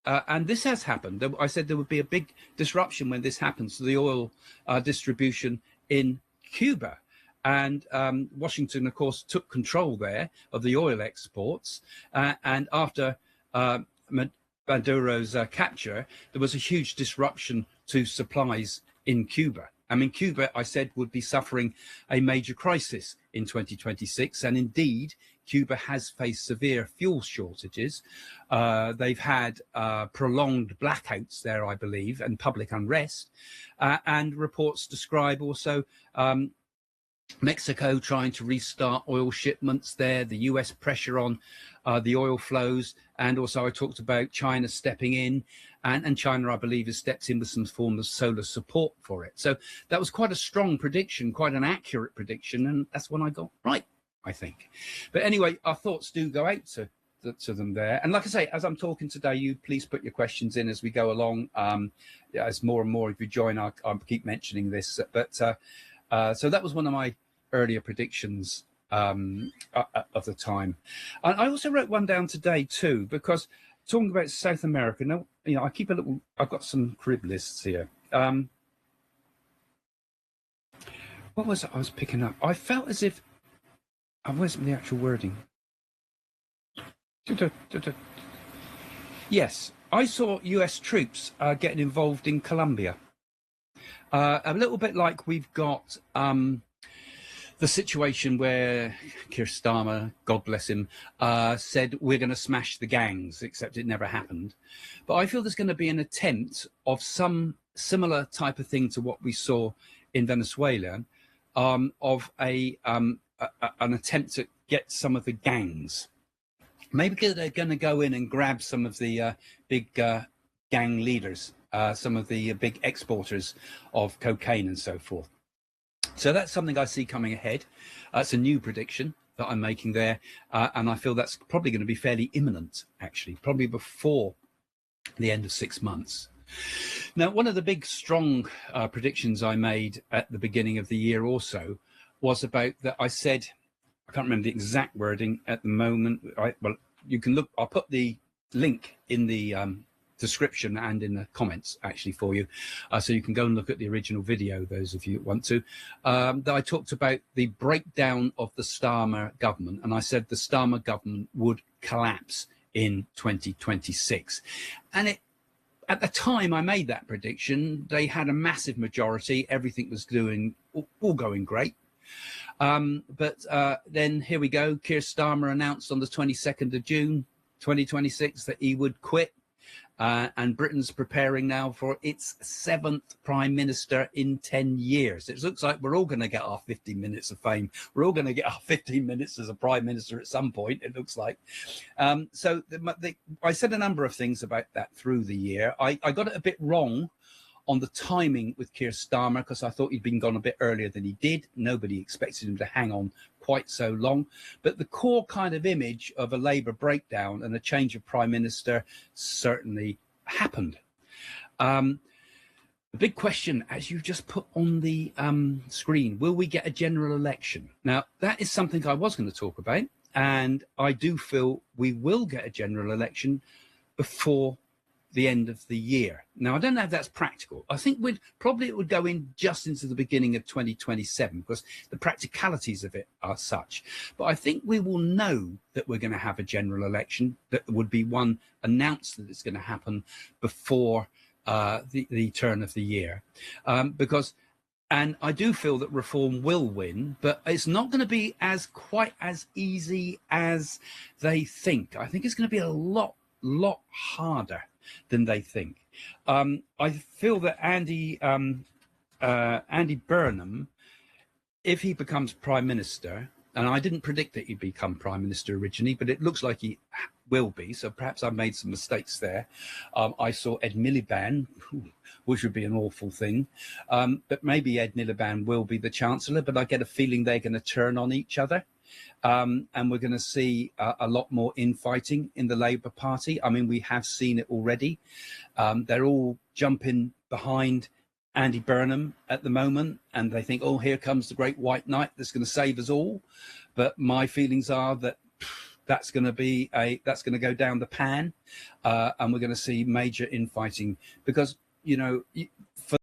and this has happened. I said there would be a big disruption when this happens to the oil distribution in Cuba. And Washington, of course, took control there of the oil exports. And after Maduro's capture, there was a huge disruption to supplies in Cuba. I mean, Cuba, I said, would be suffering a major crisis in 2026. And indeed, Cuba has faced severe fuel shortages. They've had prolonged blackouts there, I believe, and public unrest. And reports describe also Mexico trying to restart oil shipments there, the US pressure on the oil flows. And also I talked about China stepping in, and China, I believe, has stepped in with some form of solar support for it. So that was quite a strong prediction, quite an accurate prediction. And that's one I got right, I think. But anyway, our thoughts do go out to them there. And like I say, as I'm talking today, you please put your questions in as we go along. As more and more of you join, I'll keep mentioning this. But so that was one of my earlier predictions of the time. And I also wrote one down today too, because talking about South America, now, you know, I keep a little, I've got some crib lists here. What was it I was picking up? I felt as if, where's the actual wording? Yes, I saw US troops getting involved in Colombia. A little bit like we've got the situation where Keir Starmer, God bless him, said we're going to smash the gangs, except it never happened. But I feel there's going to be an attempt of some similar type of thing to what we saw in Venezuela, of an attempt to get some of the gangs. Maybe they're going to go in and grab some of the big gang leaders, some of the big exporters of cocaine and so forth. So that's something I see coming ahead. It's a new prediction that I'm making there. And I feel that's probably going to be fairly imminent, actually, probably before the end of 6 months. Now, one of the big, strong predictions I made at the beginning of the year also was about that I said, I can't remember the exact wording at the moment. Well, you can look, I'll put the link in the description and in the comments actually for you, so you can go and look at the original video, those of you who want to, that I talked about the breakdown of the Starmer government, and I said the Starmer government would collapse in 2026. And it, at the time I made that prediction, they had a massive majority, everything was doing all going great. But then here we go, Keir Starmer announced on the 22nd of June 2026 that he would quit. And Britain's preparing now for its 7th Prime Minister in 10 years. It looks like we're all going to get our 15 minutes of fame. We're all going to get our 15 minutes as a Prime Minister at some point, it looks like. So I said a number of things about that through the year. I got it a bit wrong on the timing with Keir Starmer, because I thought he'd been gone a bit earlier than he did. Nobody expected him to hang on quite so long. But the core kind of image of a Labour breakdown and a change of Prime Minister certainly happened. The big question, as you just put on the screen, will we get a general election? Now, that is something I was going to talk about, and I do feel we will get a general election before the end of the year. Now, I don't know if that's practical. I think it would go in just into the beginning of 2027, because the practicalities of it are such. But I think we will know that we're going to have a general election, that would be one announced that it's going to happen before the turn of the year. And I do feel that Reform will win, but it's not going to be quite as easy as they think. I think it's going to be a lot harder than they think. I feel that Andy Burnham, if he becomes Prime Minister, and I didn't predict that he'd become Prime Minister originally, but it looks like he will be, so perhaps I've made some mistakes there. I saw Ed Miliband, which would be an awful thing, but maybe Ed Miliband will be the Chancellor, but I get a feeling they're going to turn on each other. And we're going to see a lot more infighting in the Labour Party. I mean, we have seen it already. They're all jumping behind Andy Burnham at the moment, and they think, oh, here comes the great white knight that's going to save us all. But my feelings are that that's going to go down the pan, and we're going to see major infighting because, for